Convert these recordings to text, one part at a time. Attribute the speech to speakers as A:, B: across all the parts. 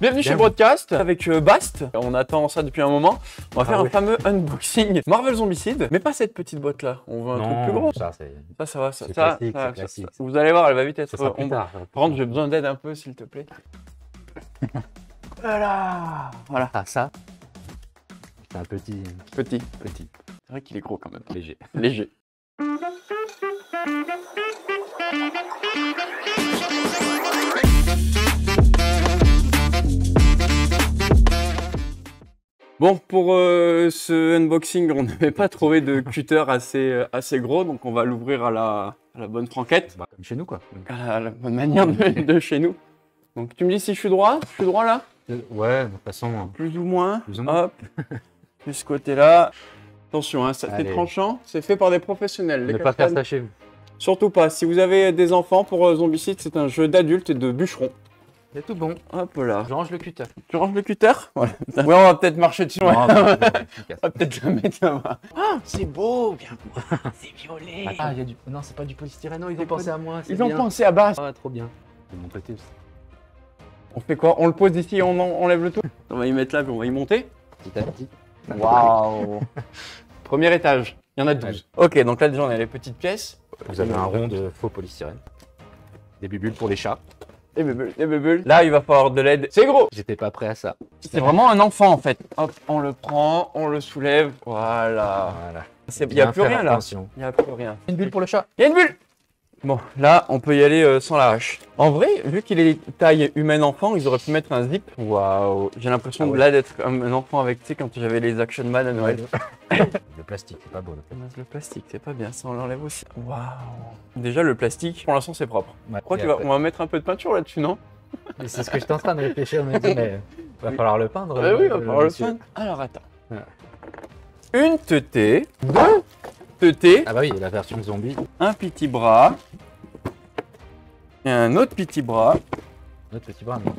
A: Bienvenue chez Broadcast avec Bast. On attend ça depuis un moment. On va faire un fameux unboxing Marvel Zombicide, mais pas cette petite boîte là. On veut un truc plus gros.
B: Ça va.
A: Ça,
B: Classique.
A: vous allez voir, elle va vite être.
B: Ça plus tard.
A: Par contre, j'ai besoin d'aide un peu, s'il te plaît. Voilà.
B: Ah, ça, c'est un petit.
A: C'est vrai qu'il est gros quand même.
B: Léger.
A: Bon, pour ce unboxing, on n'avait pas trouvé de cutter assez gros, donc on va l'ouvrir à la bonne franquette.
B: Bah, comme chez nous, quoi.
A: À la bonne manière de chez nous. Donc tu me dis si je suis droit? Je suis droit là?
B: Ouais, de toute façon.
A: Plus ou moins.
B: Plus ou moins.
A: Hop. De ce côté-là. Attention, hein, c'est
B: Allez.
A: tranchant. C'est fait par des professionnels.
B: Ne
A: les
B: pas faire
A: capitaines.
B: ça chez vous.
A: Surtout pas. Si vous avez des enfants, pour Zombicide, c'est un jeu d'adultes et de bûcherons.
B: C'est tout bon.
A: Hop là.
B: Je range le cutter.
A: Tu ranges le cutter? Voilà. Ouais, on va peut-être marcher dessus. Ouais.
B: Non,
A: On
B: efficace.
A: va peut-être le mettre là-bas. Ah, c'est beau, bien. C'est violet.
B: Ah, il y a du. Non, c'est pas du polystyrène. Non, ils ont pensé à moi.
A: Ils ont pensé à base.
B: Ah, trop bien. De mon côté aussi.
A: On fait quoi? On le pose ici et on enlève le tout? On va y mettre là, puis on va y monter.
B: Petit à petit.
A: Waouh. Premier étage. Il y en a 12. Ok, donc là déjà on a les petites pièces.
B: Vous avez un rond de faux polystyrène. Des bulles pour les chats.
A: Des bulles. Là il va falloir de l'aide. C'est gros.
B: J'étais pas prêt à ça.
A: C'est vraiment un enfant en fait. Hop, on le prend, on le soulève. Voilà.
B: Voilà.
A: Il n'y a plus rien là.
B: Attention.
A: Il n'y a plus rien.
B: Une bulle pour le chat.
A: Il y a une bulle. Bon, là on peut y aller sans la hache. En vrai, vu qu'il est taille humaine-enfant, ils auraient pu mettre un zip. Waouh. J'ai l'impression
B: Ah ouais.
A: là d'être un enfant avec, tu sais, quand j'avais les Action Man à Noël.
B: Le plastique, c'est pas beau.
A: Le plastique, c'est pas bien, ça on l'enlève aussi. Waouh. Déjà le plastique, pour l'instant c'est propre. Je crois qu'on va mettre un peu de peinture là-dessus, non?
B: C'est ce que j'étais en train de réfléchir, mais mais va falloir le peindre.
A: Oui, il va falloir le
B: monsieur.
A: peindre. Alors attends.
B: Ouais.
A: Une teutée, deux teutées,
B: Ah bah oui, la version zombie.
A: un petit bras et un autre petit bras.
B: Notre petit bras. Mais...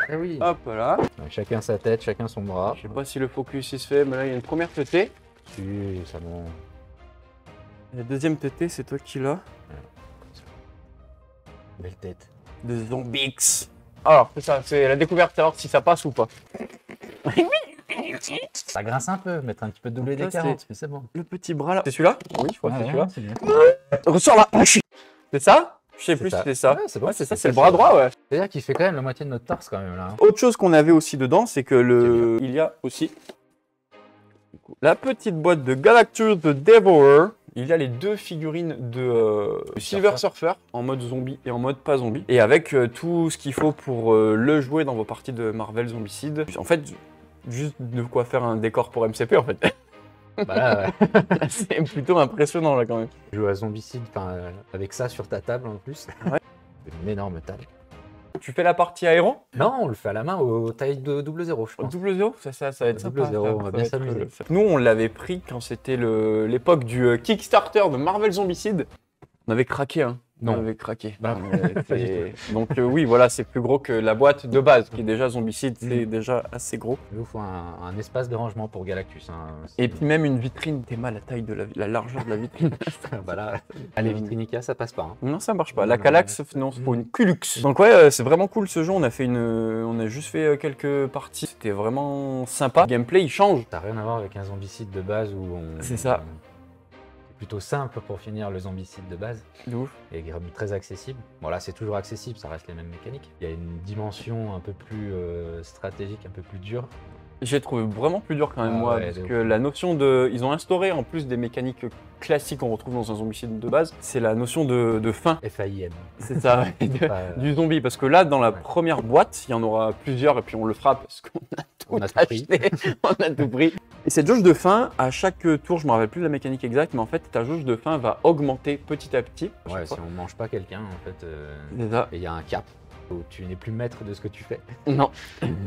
B: Ah oui.
A: Hop là.
B: Ouais, chacun sa tête, chacun son bras.
A: Je sais pas si le focus il se fait, mais là il y a une première teutée.
B: Si, ça bon.
A: La deuxième teutée, c'est toi qui l'as.
B: Belle tête.
A: De Zombix. Alors, c'est ça, c'est la découverte, savoir si ça passe ou pas.
B: Ça grince un peu, mettre un petit peu de doublé
A: Ça,
B: des 40, mais c'est bon.
A: Le petit bras là. C'est celui-là? Oui, je crois que c'est celui-là.
B: c'est bien.
A: Ressors là. C'est ça? Je sais plus si c'est ça.
B: Ouais, c'est bon.
A: Ouais, c'est ça, c'est le bras droit, ouais.
B: C'est-à-dire qu'il fait quand même la moitié de notre torse quand même là.
A: Autre chose qu'on avait aussi dedans, c'est que il y a aussi la petite boîte de Galactus the Devourer. Il y a les deux figurines de Silver Surfer en mode zombie et en mode pas zombie. Et avec tout ce qu'il faut pour le jouer dans vos parties de Marvel Zombicide. En fait, juste de quoi faire un décor pour MCP en fait.
B: Bah là,
A: C'est plutôt impressionnant là quand même.
B: je joue à Zombicide avec ça sur ta table en plus.
A: Ouais.
B: Une énorme table.
A: Tu fais la partie aéron?
B: Non, on le fait à la main aux tailles de 0, je pense.
A: Double zéro, ça va être sympa.
B: Double zéro,
A: ça
B: on va
A: va
B: bien
A: être,
B: s'amuser.
A: Nous, on l'avait pris quand c'était l'époque du Kickstarter de Marvel Zombicide. On avait craqué, hein.
B: Non.
A: On avait craqué.
B: Bah, pas du
A: Donc oui, voilà, c'est plus gros que la boîte de base, qui est déjà Zombicide, c'est déjà assez gros.
B: Il vous faut un espace de rangement pour Galactus. Hein.
A: Et puis même une vitrine, t'es mal la taille de la largeur de la vitrine.
B: bah là, allez, Vitrinica, ça passe pas. Hein.
A: Non, ça marche pas. La Calax, non, c'est pour une Culux. Donc ouais, c'est vraiment cool ce jeu. On a juste fait quelques parties. C'était vraiment sympa. Le gameplay, il change.
B: Ça n'a rien à voir avec un Zombicide de base où on...
A: C'est ça.
B: C'est plutôt simple pour finir le Zombicide de base.
A: De ouf.
B: Et très accessible. Bon là c'est toujours accessible, ça reste les mêmes mécaniques. Il y a une dimension un peu plus stratégique, un peu plus dure.
A: J'ai trouvé vraiment plus dur quand même,
B: Ah
A: moi,
B: ouais,
A: parce
B: de
A: que
B: ouf.
A: la notion de... Ils ont instauré, en plus des mécaniques classiques qu'on retrouve dans un zombicide de base, c'est la notion de faim.
B: FAIM.
A: C'est ça, ouais, du zombie. Parce que là, dans la première boîte, il y en aura plusieurs, et puis on le fera parce qu'on a tout
B: On a tout
A: acheté, on a tout pris. Et cette jauge de faim, à chaque tour, je me rappelle plus de la mécanique exacte, mais en fait, ta jauge de faim va augmenter petit à petit. à chaque
B: Ouais,
A: fois.
B: si on mange pas quelqu'un en fait,
A: C'est ça.
B: et il y a un cap où tu n'es plus maître de ce que tu fais.
A: Non.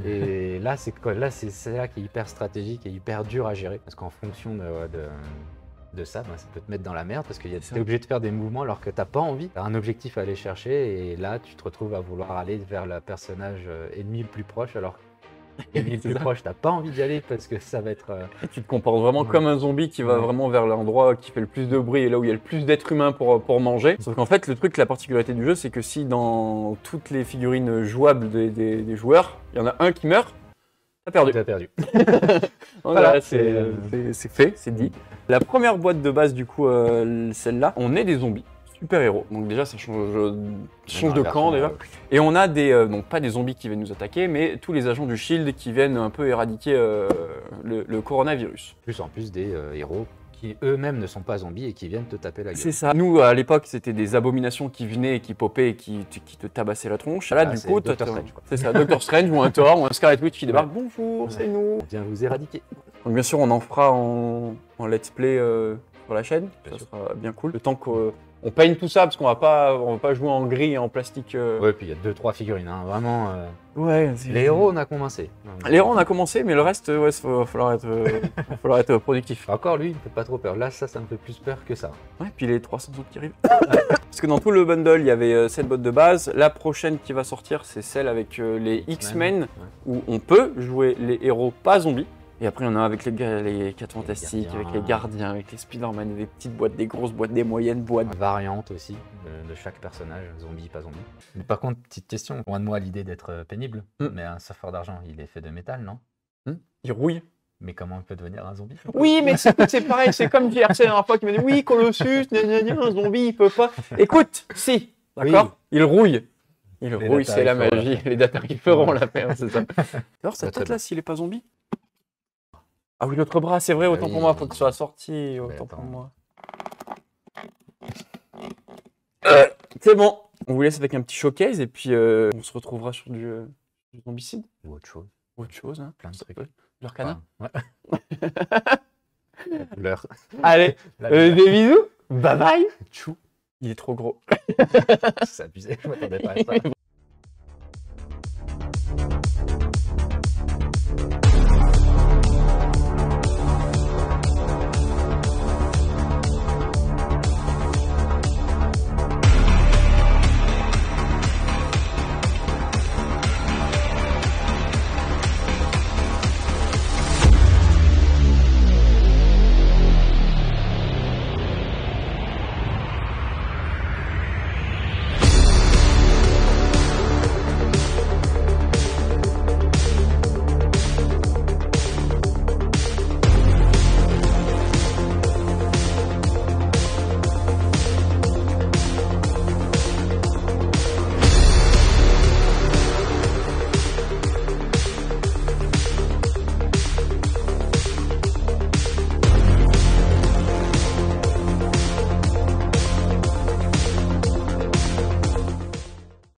B: Et là c'est quoi? Là c'est ça qui est hyper stratégique et hyper dur à gérer parce qu'en fonction de ça, bah, ça peut te mettre dans la merde parce que tu es obligé de faire des mouvements alors que t'as pas envie. Tu as un objectif à aller chercher et là tu te retrouves à vouloir aller vers le personnage ennemi le plus proche alors Et le plus proche, t'as pas envie d'y aller parce que ça va être.
A: Et tu te comportes vraiment comme un zombie qui va vraiment vers l'endroit qui fait le plus de bruit et là où il y a le plus d'êtres humains pour manger. Sauf qu'en fait, le truc, la particularité du jeu, c'est que si dans toutes les figurines jouables des joueurs, il y en a un qui meurt, t'as perdu.
B: T'as perdu.
A: Voilà, c'est fait, c'est dit. La première boîte de base, du coup, celle-là, on est des zombies. Super-héros. Donc déjà, ça change de camp déjà. Et on a donc pas des zombies qui viennent nous attaquer, mais tous les agents du Shield qui viennent un peu éradiquer le coronavirus.
B: Plus en plus des héros qui eux-mêmes ne sont pas zombies et qui viennent te taper la gueule.
A: C'est ça. Nous, à l'époque, c'était des abominations qui venaient et qui popaient et qui te tabassaient la tronche. Là, du coup,
B: Doctor Strange, quoi.
A: c'est ça, Doctor Strange ou un Thor ou un Scarlet Witch qui débarque. Bonjour, c'est nous.
B: On vient vous éradiquer.
A: Donc bien sûr, on en fera en let's play sur la chaîne.
B: Bien
A: Ça
B: sûr.
A: sera bien cool. Le temps qu'on peigne tout ça parce qu'on va pas jouer en gris et en plastique.
B: Ouais, puis il y a 2-3 figurines, hein, vraiment.
A: Ouais.
B: Les héros, on a commencé.
A: Les héros, on a commencé, mais le reste, ouais, il va falloir être productif.
B: Encore lui, il me fait pas trop peur. Là, ça me fait plus peur que ça.
A: Ouais, puis les 300 autres qui arrivent. Parce que dans tout le bundle, il y avait cette boîte de base. La prochaine qui va sortir, c'est celle avec les X-Men, où on peut jouer les héros pas zombies. Et après, il y en a avec les 4 Fantastiques,
B: gardiens.
A: avec les Gardiens, avec les Spider-Man, des petites boîtes, des grosses boîtes, des moyennes boîtes.
B: Variante aussi de chaque personnage, zombie, pas zombie. Mais par contre, petite question, loin de moi l'idée d'être pénible, mais un surfeur d'argent, il est fait de métal, non?
A: Il rouille.
B: Mais comment il peut devenir un zombie?
A: Oui, mais c'est pareil, c'est comme JRC la dernière fois qui m'a dit oui, Colossus, un zombie, il peut pas. Écoute, si, d'accord,
B: Oui.
A: il rouille. Il
B: Les
A: rouille,
B: Data
A: c'est la
B: Reaper,
A: magie. Les data feront la paix, c'est ça. Alors, sa
B: Bah, très
A: tête
B: bien.
A: là, s'il est pas zombie. Ah oui, l'autre bras, c'est vrai, autant
B: oui.
A: pour moi, faut que ce soit sorti, autant
B: attends.
A: pour moi. C'est bon. On vous laisse avec un petit showcase et puis on se retrouvera sur du zombicide
B: Ou autre chose,
A: ou autre chose. Hein.
B: plein de trucs.
A: Leur canin.
B: Ouais. L'heure.
A: Allez, des bisous. Bye bye.
B: Tchou.
A: Il est trop gros.
B: C'est abusé, je m'attendais pas à ça.